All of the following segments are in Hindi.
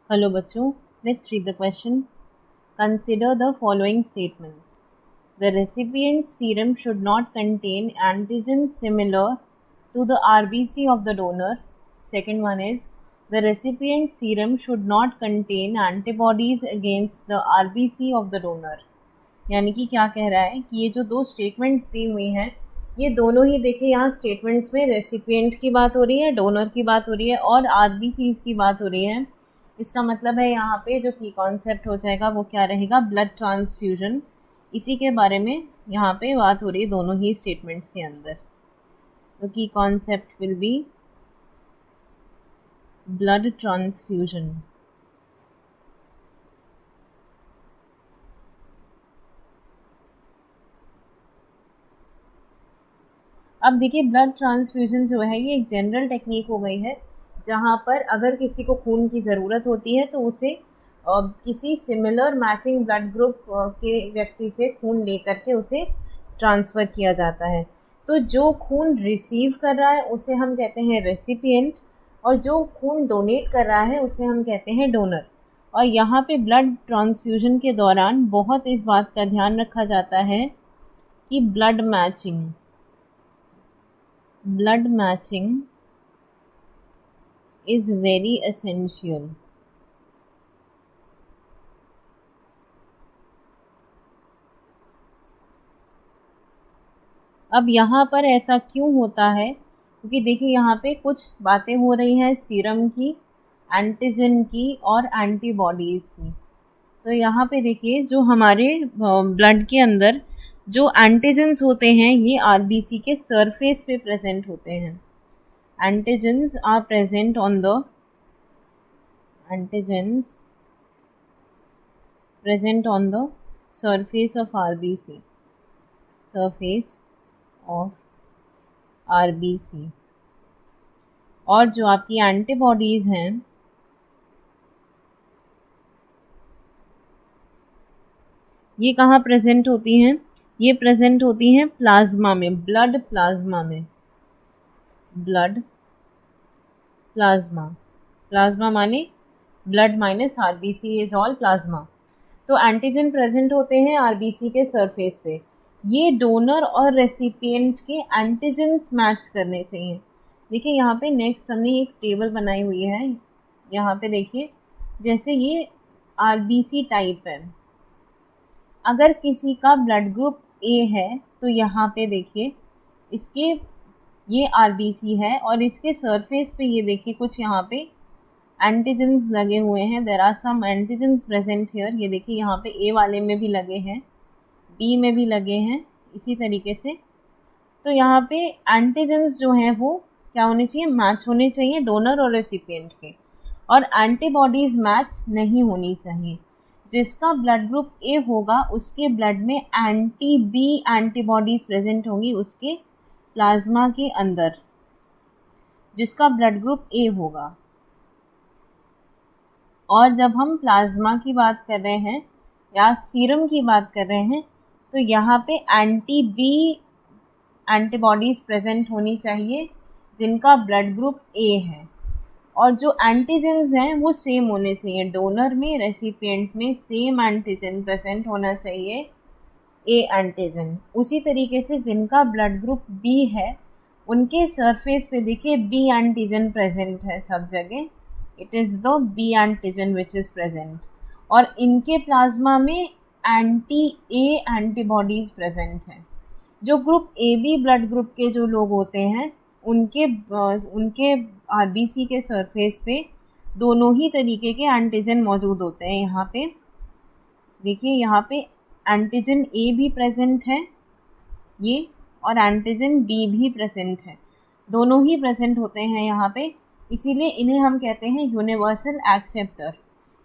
Hello बच्चों, let's read the question. Consider the following statements. The recipient's serum should not contain antigens similar to the RBC of the donor. Second one is, the recipient's serum should not contain antibodies against the RBC of the donor. यानी कि क्या कह रहा है कि ये जो दो स्टेटमेंट्स दी हुई हैं, ये दोनों ही देखिए यहाँ स्टेटमेंट्स में रेसिपिएंट की बात हो रही है, डोनर की बात हो रही है और आरबीसीज की बात हो रही है। इसका मतलब है यहाँ पे जो की कॉन्सेप्ट हो जाएगा वो क्या रहेगा, ब्लड ट्रांसफ्यूजन। इसी के बारे में यहाँ पे बात हो रही है दोनों ही स्टेटमेंट्स के अंदर। तो की concept will be blood transfusion. अब देखिए ब्लड ट्रांसफ्यूजन जो है ये एक जनरल टेक्निक हो गई है, जहाँ पर अगर किसी को खून की ज़रूरत होती है तो उसे किसी सिमिलर मैचिंग ब्लड ग्रुप के व्यक्ति से खून लेकर के उसे ट्रांसफ़र किया जाता है। तो जो खून रिसीव कर रहा है उसे हम कहते हैं रेसिपिएंट, और जो खून डोनेट कर रहा है उसे हम कहते हैं डोनर। और यहाँ पे ब्लड ट्रांसफ्यूजन के दौरान बहुत इस बात का ध्यान रखा जाता है कि blood matching is very essential. अब यहाँ पर ऐसा क्यों होता है, क्योंकि देखिए यहाँ पे कुछ बातें हो रही हैं सीरम की, एंटीजन की और एंटीबॉडीज़ की। तो यहाँ पे देखिए जो हमारे ब्लड के अंदर जो एंटीजन्स होते हैं ये आरबीसी के सरफेस पे प्रेजेंट होते हैं। Antigens are present on the surface of RBC. और जो आपकी एंटीबॉडीज हैं ये कहाँ प्रेजेंट होती हैं? ये प्रेजेंट होती हैं प्लाज्मा में, ब्लड प्लाज्मा में। प्लाज्मा माने blood minus RBC is all plasma. तो एंटीजन प्रेजेंट होते हैं आरबीसी के सरफेस पे। ये डोनर और रेसिपिएंट के एंटीजन्स मैच करने चाहिए। देखिए यहाँ पे नेक्स्ट हमने एक टेबल बनाई हुई है। यहाँ पे देखिए जैसे ये आरबीसी टाइप है, अगर किसी का ब्लड ग्रुप ए है तो यहाँ पे देखिए इसके ये आरबीसी है और इसके सरफेस पे ये देखिए कुछ यहाँ पे एंटीजन्स लगे हुए हैं। There are some antigens present here. ये देखिए यहाँ पे ए वाले में भी लगे हैं, बी में भी लगे हैं, इसी तरीके से। तो यहाँ पे एंटीजन्स जो हैं वो क्या होने चाहिए, मैच होने चाहिए डोनर और रेसिपिएंट के, और एंटीबॉडीज मैच नहीं होनी चाहिए। जिसका ब्लड ग्रुप ए होगा उसके ब्लड में एंटी बी एंटीबॉडीज प्रेजेंट होंगी उसके प्लाज्मा के अंदर, जिसका ब्लड ग्रुप ए होगा। और जब हम प्लाज्मा की बात कर रहे हैं या सीरम की बात कर रहे हैं तो यहाँ पे एंटी बी एंटीबॉडीज प्रेजेंट होनी चाहिए जिनका ब्लड ग्रुप ए है, और जो एंटीजन्स हैं वो सेम होने चाहिए। डोनर में, रेसिपिएंट में सेम एंटीजन प्रेजेंट होना चाहिए, ए एंटीजन। उसी तरीके से जिनका ब्लड ग्रुप बी है उनके सरफेस पे देखिए बी एंटीजन प्रेजेंट है सब जगह। It is the B antigen which is present, और इनके प्लाज्मा में एंटी ए एंटीबॉडीज़ प्रेजेंट हैं। जो group A B blood group के जो लोग होते हैं उनके आरबीसी के सरफेस पे दोनों ही तरीके के एंटीजन मौजूद होते हैं। यहाँ पे देखिए यहाँ पे एंटीजन ए भी प्रेजेंट है ये, और एंटीजन बी भी प्रेजेंट है, दोनों ही प्रेजेंट होते हैं यहाँ पे। इसीलिए इन्हें हम कहते हैं यूनिवर्सल एक्सेप्टर।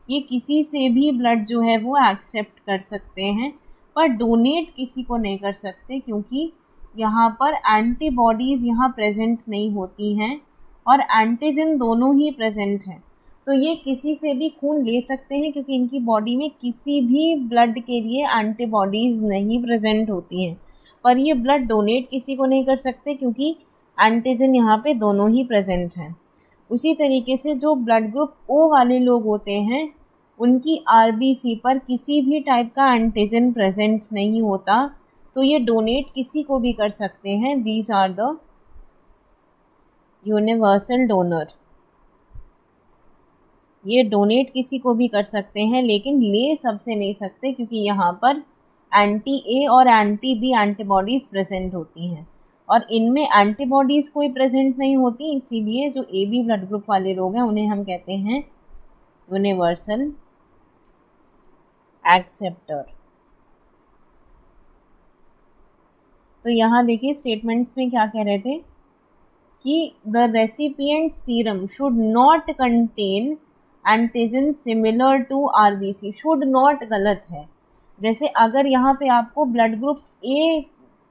ये किसी से भी ब्लड जो है वो एक्सेप्ट कर सकते हैं, पर डोनेट किसी को नहीं कर सकते, क्योंकि यहाँ पर एंटीबॉडीज़ यहाँ प्रेजेंट नहीं होती हैं और एंटीजन दोनों ही प्रेजेंट हैं। तो ये किसी से भी खून ले सकते हैं क्योंकि इनकी बॉडी में किसी भी ब्लड के लिए एंटीबॉडीज़ नहीं प्रेजेंट होती हैं, पर ये ब्लड डोनेट किसी को नहीं कर सकते क्योंकि एंटीजन यहाँ पे दोनों ही प्रेजेंट हैं। उसी तरीके से जो ब्लड ग्रुप ओ वाले लोग होते हैं उनकी आरबीसी पर किसी भी टाइप का एंटीजन प्रेजेंट नहीं होता, तो ये डोनेट किसी को भी कर सकते हैं। These are the universal donor. ये डोनेट किसी को भी कर सकते हैं लेकिन ले सबसे नहीं सकते, क्योंकि यहाँ पर एंटी ए और एंटी बी एंटीबॉडीज प्रेजेंट होती हैं और इनमें एंटीबॉडीज कोई प्रेजेंट नहीं होती, इसीलिए जो ए बी ब्लड ग्रुप वाले लोग हैं उन्हें हम कहते हैं यूनिवर्सल एक्सेप्टर। तो यहाँ देखिए स्टेटमेंट्स में क्या कह रहे थे कि the recipient serum should not contain antigen similar to RBC. Should not गलत है। जैसे अगर यहाँ पे आपको ब्लड ग्रुप ए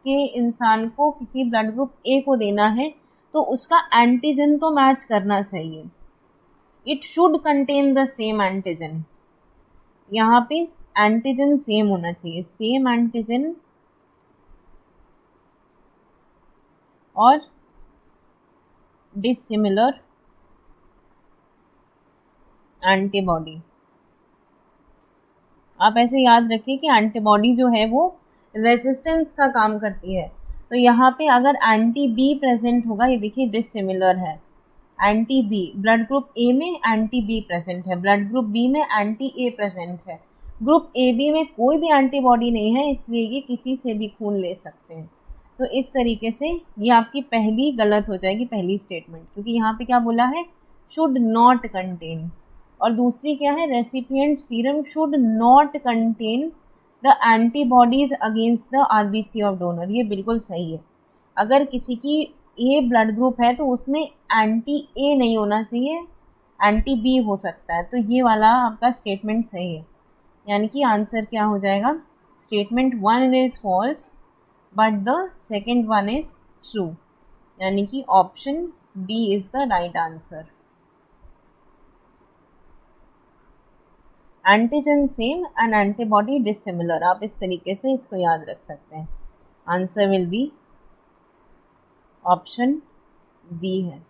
के इंसान को किसी ब्लड ग्रुप ए को देना है तो उसका एंटीजन तो मैच करना चाहिए। It should contain the same antigen. यहाँ पे एंटीजन सेम होना चाहिए, सेम एंटीजन और डिसिमिलर एंटीबॉडी। आप ऐसे याद रखिए कि एंटीबॉडी जो है वो रेजिस्टेंस का काम करती है। तो यहाँ पे अगर एंटी बी प्रेजेंट होगा, ये देखिए डिसिमिलर है, anti B blood group A में एंटी बी प्रेजेंट है, ब्लड ग्रुप बी में एंटी ए प्रेजेंट है, ग्रुप ए बी में कोई भी एंटीबॉडी नहीं है, इसलिए ये किसी से भी खून ले सकते हैं। तो इस तरीके से ये आपकी पहली गलत हो जाएगी, पहली स्टेटमेंट, क्योंकि यहाँ पे क्या बोला है, शुड नॉट कंटेन। और दूसरी क्या है, recipient serum should not contain the antibodies against the RBC of donor. ये बिल्कुल सही है। अगर किसी की ए ब्लड ग्रुप है तो उसमें एंटी ए नहीं होना चाहिए, एंटी बी हो सकता है। तो ये वाला आपका स्टेटमेंट सही है, यानी कि आंसर क्या हो जाएगा, statement 1 is false but the second one is true, यानी कि option B is the right answer. Antigen same and antibody dissimilar, आप इस तरीके से इसको याद रख सकते हैं। Answer will be option B है।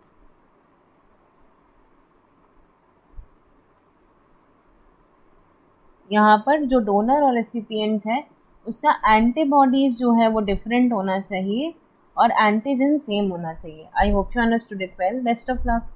यहाँ पर जो डोनर और रेसिपिएंट है उसका एंटीबॉडीज जो है वो डिफरेंट होना चाहिए और एंटीजन सेम होना चाहिए। I hope you understood it well. Best of luck.